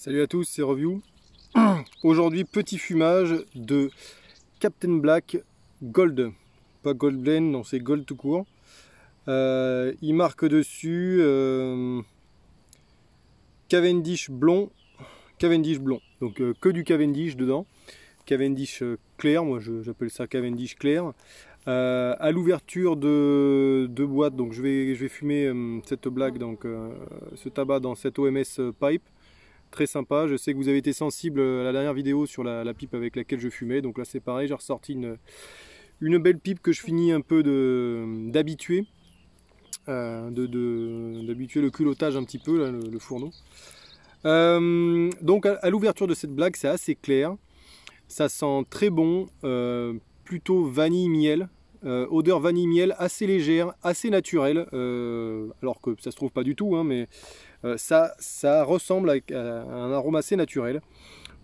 Salut à tous, c'est Review. Aujourd'hui, petit fumage de Captain Black Gold. Pas Gold Blend, non, c'est Gold tout court. Il marque dessus Cavendish blond. Cavendish blond. Donc que du Cavendish dedans. Cavendish clair, moi j'appelle ça Cavendish clair. À l'ouverture de boîte, donc je vais fumer cette blague, donc ce tabac dans cette OMS pipe. Très sympa, je sais que vous avez été sensible à la dernière vidéo sur la pipe avec laquelle je fumais, donc là c'est pareil, j'ai ressorti une belle pipe que je finis un peu d'habituer, d'habituer le culottage un petit peu, là, le fourneau. Donc à l'ouverture de cette blague, c'est assez clair, ça sent très bon, plutôt vanille-miel, odeur vanille-miel assez légère, assez naturelle, alors que ça se trouve pas du tout, hein, mais ça ressemble à un arôme assez naturel.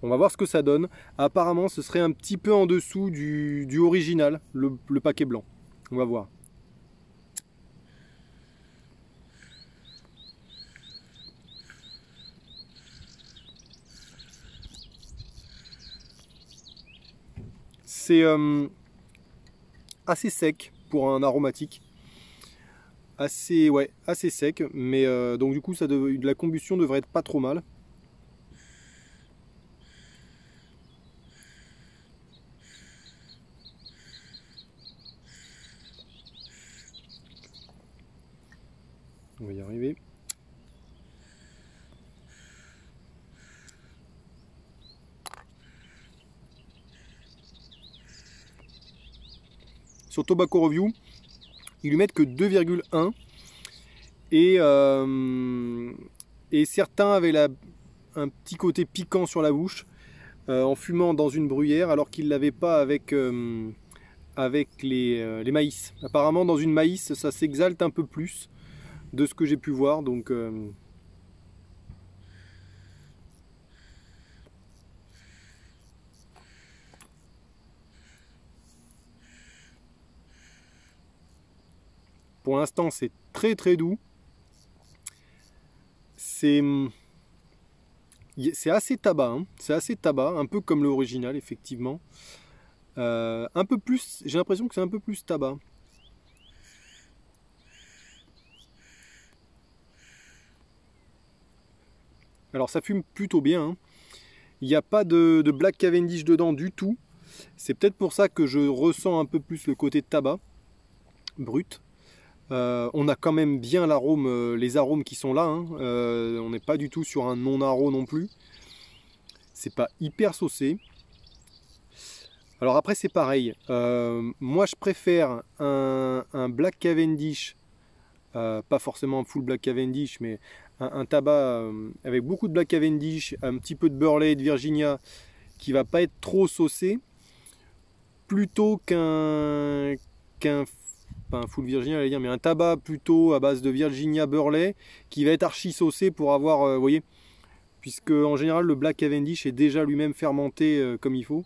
On va voir ce que ça donne. Apparemment ce serait un petit peu en dessous du original, le paquet blanc. On va voir. C'est assez sec pour un aromatique. Assez sec, mais donc du coup la combustion devrait être pas trop mal. On va y arriver. Sur Tobacco Review, ils lui mettent que 2,1 et certains avaient un petit côté piquant sur la bouche en fumant dans une bruyère, alors qu'ils ne l'avaient pas avec les maïs. Apparemment dans une maïs ça s'exalte un peu plus de ce que j'ai pu voir, donc pour l'instant c'est très doux. C'est assez tabac, hein. C'est assez tabac, un peu comme l'original effectivement. Un peu plus, j'ai l'impression que c'est un peu plus tabac. Alors ça fume plutôt bien, hein. Il n'y a pas de Black Cavendish dedans du tout. C'est peut-être pour ça que je ressens un peu plus le côté tabac brut. On a quand même bien l'arôme, les arômes qui sont là, hein. On n'est pas du tout sur un non-aro non plus. C'est pas hyper saucé. Alors après c'est pareil. Moi je préfère un Black Cavendish, pas forcément un full Black Cavendish, mais un tabac avec beaucoup de Black Cavendish, un petit peu de Burley et de Virginia qui va pas être trop saucé, plutôt pas un full Virginia, j'allais dire, mais un tabac plutôt à base de Virginia Burley qui va être archi saucé pour avoir, vous voyez, puisque en général le Black Cavendish est déjà lui-même fermenté comme il faut.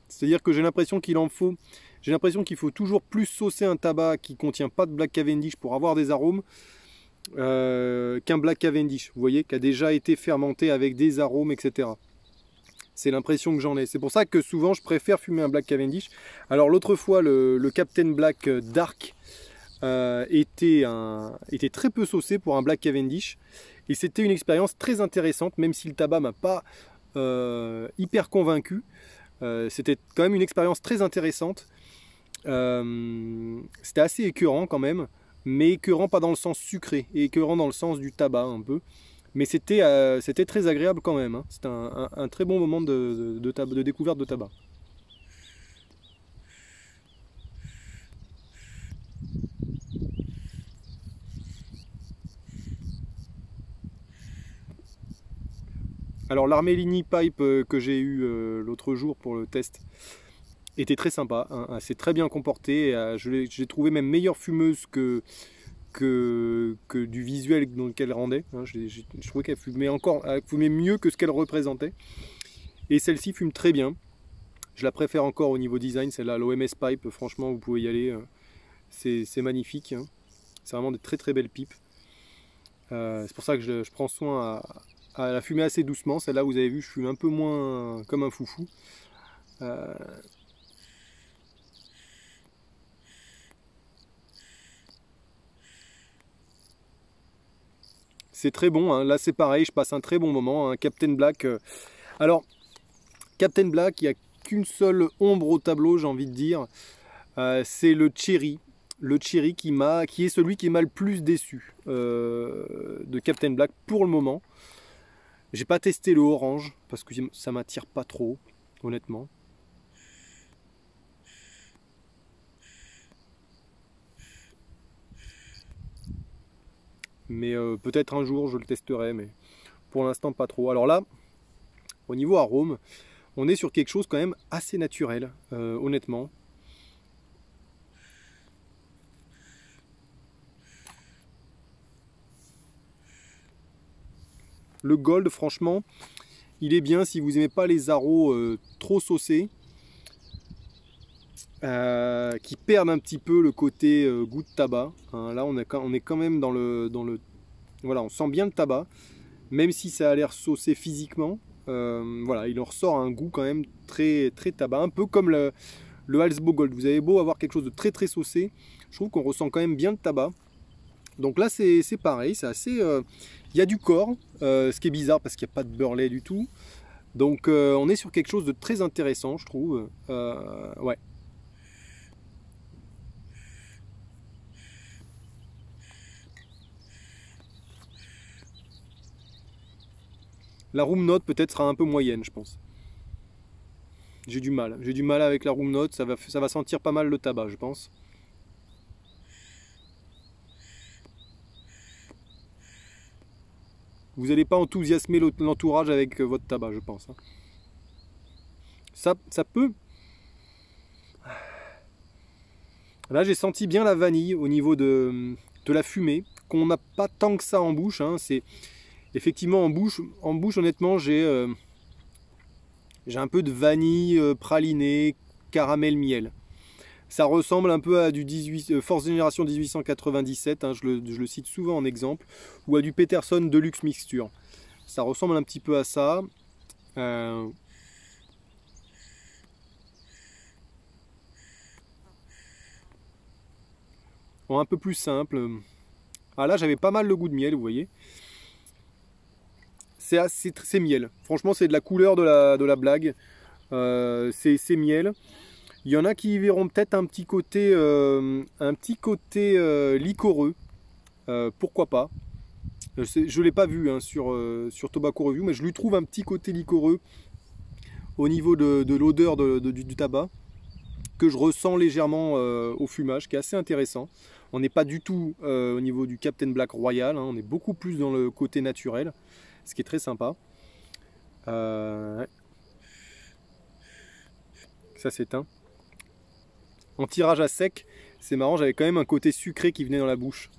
C'est-à-dire que j'ai l'impression qu'il faut toujours plus saucer un tabac qui contient pas de Black Cavendish pour avoir des arômes qu'un Black Cavendish, vous voyez, qui a déjà été fermenté avec des arômes, etc. C'est l'impression que j'en ai. C'est pour ça que souvent je préfère fumer un Black Cavendish. Alors l'autre fois, le Captain Black Dark était très peu saucé pour un Black Cavendish. Et c'était une expérience très intéressante, même si le tabac m'a pas hyper convaincu. C'était quand même une expérience très intéressante. C'était assez écœurant quand même, mais écœurant pas dans le sens sucré, écœurant dans le sens du tabac un peu. Mais c'était très agréable quand même, hein. C'était un très bon moment de découverte de tabac. Alors l'Armelini Pipe que j'ai eu l'autre jour pour le test était très sympa, hein. C'est très bien comporté. J'ai trouvé même meilleure fumeuse que du visuel qu'elle rendait, hein. Je trouvais qu'elle fumait mieux que ce qu'elle représentait. Et celle-ci fume très bien. Je la préfère encore au niveau design, celle-là, l'OMS Pipe. Franchement, vous pouvez y aller. C'est magnifique, hein. C'est vraiment des très très belles pipes. C'est pour ça que je prends soin à la fumer assez doucement. Celle-là, vous avez vu, je fume un peu moins comme un foufou. C'est très bon, hein. Là c'est pareil, je passe un très bon moment, hein. Captain Black. Alors, Captain Black, il n'y a qu'une seule ombre au tableau, j'ai envie de dire. C'est le Cherry. Le Cherry qui est celui qui m'a le plus déçu de Captain Black pour le moment. J'ai pas testé le orange parce que ça m'attire pas trop, honnêtement. Mais peut-être un jour je le testerai, mais pour l'instant pas trop. Alors là, au niveau arôme, on est sur quelque chose quand même assez naturel, honnêtement. Le Gold, franchement, il est bien si vous n'aimez pas les arômes trop saucés, qui perdent un petit peu le côté goût de tabac. Hein, là, on est quand même dans le... Voilà, on sent bien le tabac, même si ça a l'air saucé physiquement. Voilà, il en ressort un goût quand même très, très tabac, un peu comme le Halsbo Gold. Vous avez beau avoir quelque chose de très très saucé, je trouve qu'on ressent quand même bien le tabac. Donc là c'est pareil, c'est assez... il y a du corps, ce qui est bizarre parce qu'il n'y a pas de beurre du tout. Donc on est sur quelque chose de très intéressant, je trouve. Ouais. La room note peut-être sera un peu moyenne, je pense. J'ai du mal avec la room note, ça va sentir pas mal le tabac, je pense. Vous n'allez pas enthousiasmer l'entourage avec votre tabac, je pense. Ça peut... Là, j'ai senti bien la vanille au niveau de la fumée, qu'on n'a pas tant que ça en bouche. Hein. C'est effectivement en bouche, honnêtement, j'ai un peu de vanille pralinée, caramel, miel. Ça ressemble un peu à du Force Génération 1897, hein, je le cite souvent en exemple, ou à du Peterson Deluxe Mixture. Ça ressemble un petit peu à ça. Un peu plus simple. Ah là, j'avais pas mal le goût de miel, vous voyez. C'est miel. Franchement, c'est de la couleur de la blague. C'est miel. Il y en a qui y verront peut-être un petit côté liquoreux. Pourquoi pas. Je ne l'ai pas vu hein, sur Tobacco Review, mais je lui trouve un petit côté liquoreux au niveau de l'odeur du tabac, que je ressens légèrement au fumage, qui est assez intéressant. On n'est pas du tout au niveau du Captain Black Royal, hein, on est beaucoup plus dans le côté naturel, ce qui est très sympa. Ouais. Ça s'éteint. En tirage à sec, c'est marrant, j'avais quand même un côté sucré qui venait dans la bouche.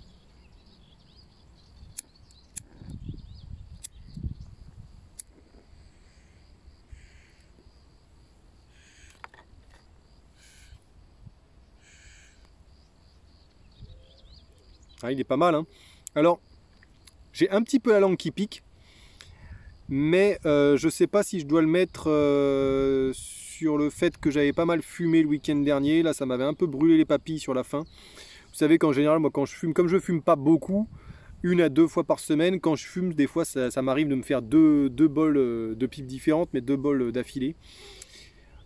Ah, il est pas mal, hein. Alors, j'ai un petit peu la langue qui pique, mais je sais pas si je dois le mettre sur le fait que j'avais pas mal fumé le week-end dernier. Là, ça m'avait un peu brûlé les papilles sur la fin. Vous savez qu'en général, moi, quand je fume, comme je fume pas beaucoup, 1 à 2 fois par semaine, quand je fume, des fois, ça m'arrive de me faire deux bols de pipes différentes, mais 2 bols d'affilée.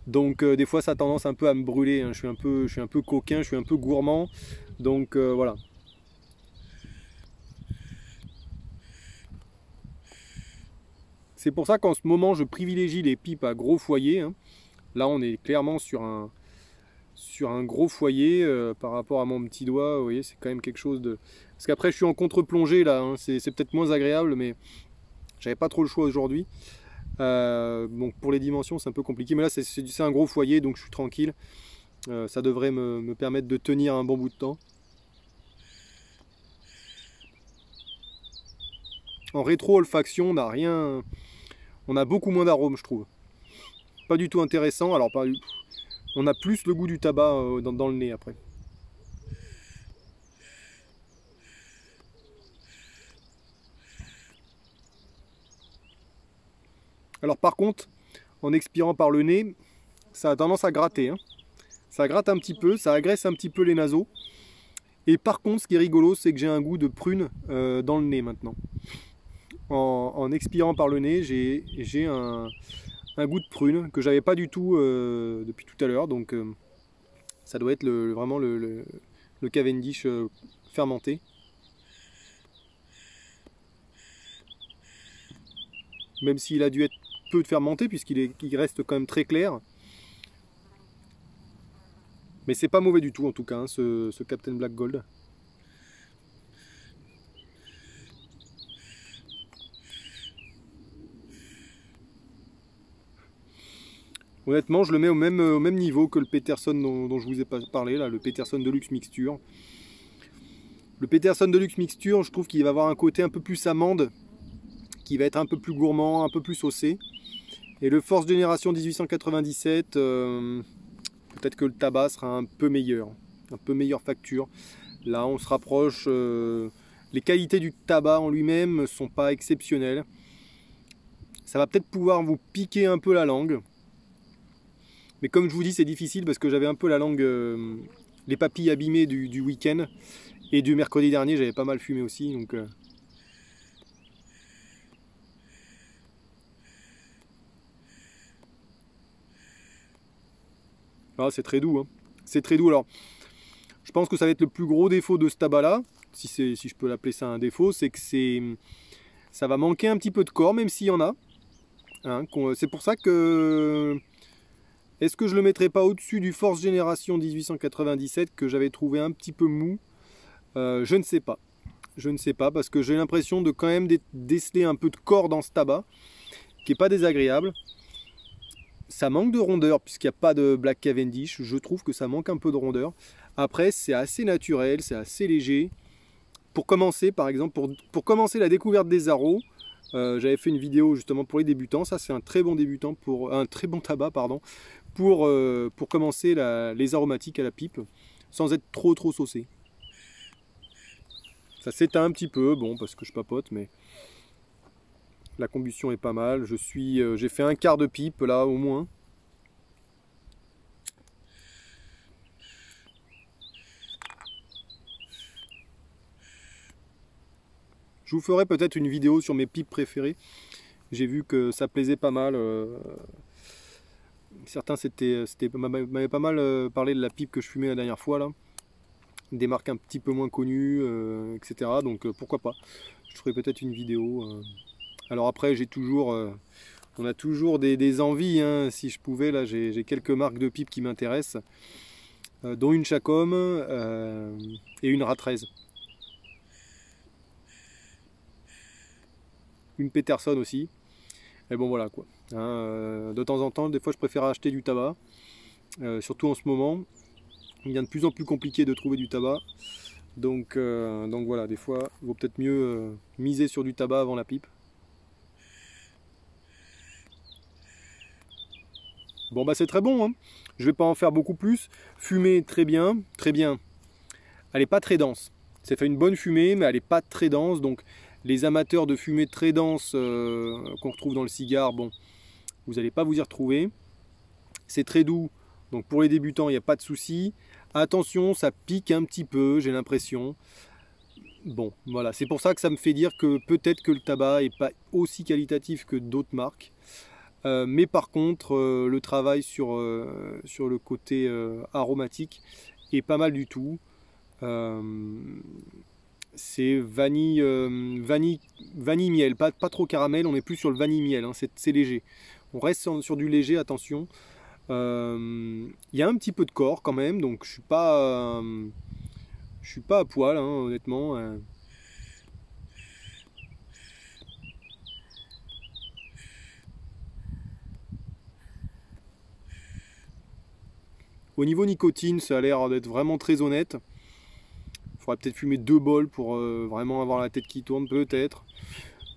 Donc, des fois, ça a tendance un peu à me brûler, hein. Je suis un peu coquin, je suis un peu gourmand. Donc, voilà. C'est pour ça qu'en ce moment, je privilégie les pipes à gros foyer, hein. Là, on est clairement sur un gros foyer par rapport à mon petit doigt. Vous voyez, c'est quand même quelque chose de... Parce qu'après, je suis en contre-plongée, là. Hein. C'est peut-être moins agréable, mais j'avais pas trop le choix aujourd'hui. Donc, pour les dimensions, c'est un peu compliqué. Mais là, c'est un gros foyer, donc je suis tranquille. Ça devrait me permettre de tenir un bon bout de temps. En rétro-olfaction, on a beaucoup moins d'arômes, je trouve. Pas du tout intéressant. Alors, on a plus le goût du tabac dans le nez après. Alors par contre, en expirant par le nez, ça a tendance à gratter, hein. Ça gratte un petit peu, ça agresse un petit peu les naseaux. Et par contre, ce qui est rigolo, c'est que j'ai un goût de prune dans le nez maintenant. En expirant par le nez, j'ai un goût de prune que j'avais pas du tout depuis tout à l'heure. Donc ça doit être vraiment le Cavendish fermenté. Même s'il a dû être peu de fermenté puisqu'il reste quand même très clair. Mais c'est pas mauvais du tout en tout cas, hein, ce Captain Black Gold. Honnêtement, je le mets au même niveau que le Peterson dont je vous ai parlé, là, le Peterson Deluxe Mixture. Le Peterson Deluxe Mixture, je trouve qu'il va avoir un côté un peu plus amande, qui va être un peu plus gourmand, un peu plus saucé. Et le Force Génération 1897, peut-être que le tabac sera un peu meilleure facture. Là, on se rapproche. Les qualités du tabac en lui-même ne sont pas exceptionnelles. Ça va peut-être pouvoir vous piquer un peu la langue. Mais comme je vous dis, c'est difficile parce que j'avais un peu la langue, les papilles abîmées du week-end. Et du mercredi dernier, j'avais pas mal fumé aussi. Donc, ah, c'est très doux, hein. C'est très doux. Alors, je pense que ça va être le plus gros défaut de ce tabac-là, si je peux l'appeler ça un défaut, c'est que ça va manquer un petit peu de corps, même s'il y en a. Hein, c'est pour ça que... Est-ce que je le mettrais pas au-dessus du Force Génération 1897 que j'avais trouvé un petit peu mou? Je ne sais pas. Je ne sais pas parce que j'ai l'impression de quand même déceler un peu de corps dans ce tabac, qui n'est pas désagréable. Ça manque de rondeur puisqu'il n'y a pas de Black Cavendish. Je trouve que ça manque un peu de rondeur. Après, c'est assez naturel, c'est assez léger. Pour commencer, par exemple, pour commencer la découverte des arômes, j'avais fait une vidéo justement pour les débutants. Ça, c'est un très bon débutant un très bon tabac, pardon, pour commencer les aromatiques à la pipe, sans être trop saucé. Ça s'éteint un petit peu, bon, parce que je papote, mais la combustion est pas mal. J'ai fait un quart de pipe là au moins. Je vous ferai peut-être une vidéo sur mes pipes préférées. J'ai vu que ça plaisait pas mal. Certains m'avaient pas mal parlé de la pipe que je fumais la dernière fois là. Des marques un petit peu moins connues, etc. Donc pourquoi pas. Je ferai peut-être une vidéo. Alors après, on a toujours des envies. Hein. Si je pouvais, là, j'ai quelques marques de pipes qui m'intéressent, dont une Chacom et une Ra13. Une Peterson aussi. Et bon voilà quoi. Hein, de temps en temps, des fois je préfère acheter du tabac. Surtout en ce moment. Il devient de plus en plus compliqué de trouver du tabac. Donc voilà, des fois, il vaut peut-être mieux miser sur du tabac avant la pipe. Bon bah c'est très bon, hein. Je vais pas en faire beaucoup plus. Fumée très bien, très bien. Elle n'est pas très dense. Ça fait une bonne fumée, mais elle n'est pas très dense. Donc les amateurs de fumée très dense qu'on retrouve dans le cigare, bon, vous n'allez pas vous y retrouver. C'est très doux, donc pour les débutants, il n'y a pas de souci. Attention, ça pique un petit peu, j'ai l'impression. Bon, voilà, c'est pour ça que ça me fait dire que peut-être que le tabac n'est pas aussi qualitatif que d'autres marques. Mais par contre, le travail sur le côté aromatique est pas mal du tout. C'est vanille miel, pas trop caramel, on est plus sur le vanille miel, hein, c'est léger. On reste sur du léger, attention. Il y a un petit peu de corps quand même, donc je suis pas à poil, hein, honnêtement. Au niveau nicotine, ça a l'air d'être vraiment très honnête. Il faudrait peut-être fumer 2 bols pour vraiment avoir la tête qui tourne, peut-être.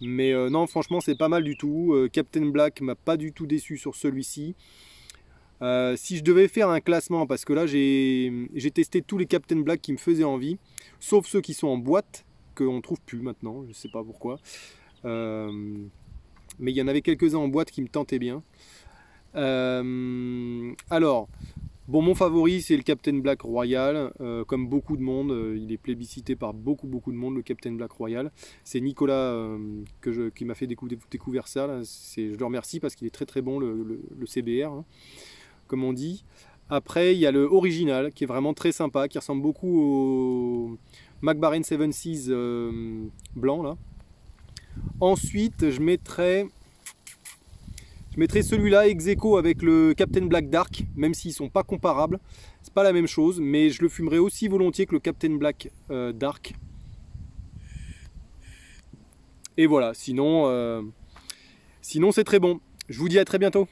Mais non, franchement, c'est pas mal du tout. Captain Black m'a pas du tout déçu sur celui-ci. Si je devais faire un classement, parce que là j'ai testé tous les Captain Black qui me faisaient envie, sauf ceux qui sont en boîte, qu'on ne trouve plus maintenant, je ne sais pas pourquoi. Mais il y en avait quelques-uns en boîte qui me tentaient bien. Alors, bon, mon favori c'est le Captain Black Royal, comme beaucoup de monde, il est plébiscité par beaucoup de monde, le Captain Black Royal. C'est Nicolas qui m'a fait découvrir ça, là. Je le remercie parce qu'il est très bon le CBR, hein, comme on dit. Après il y a le original qui est vraiment très sympa, qui ressemble beaucoup au McBaren 7 Seas blanc là. Ensuite je mettrai celui-là ex aequo avec le Captain Black Dark, même s'ils sont pas comparables. C'est pas la même chose, mais je le fumerai aussi volontiers que le Captain Black Dark. Et voilà, sinon c'est très bon. Je vous dis à très bientôt.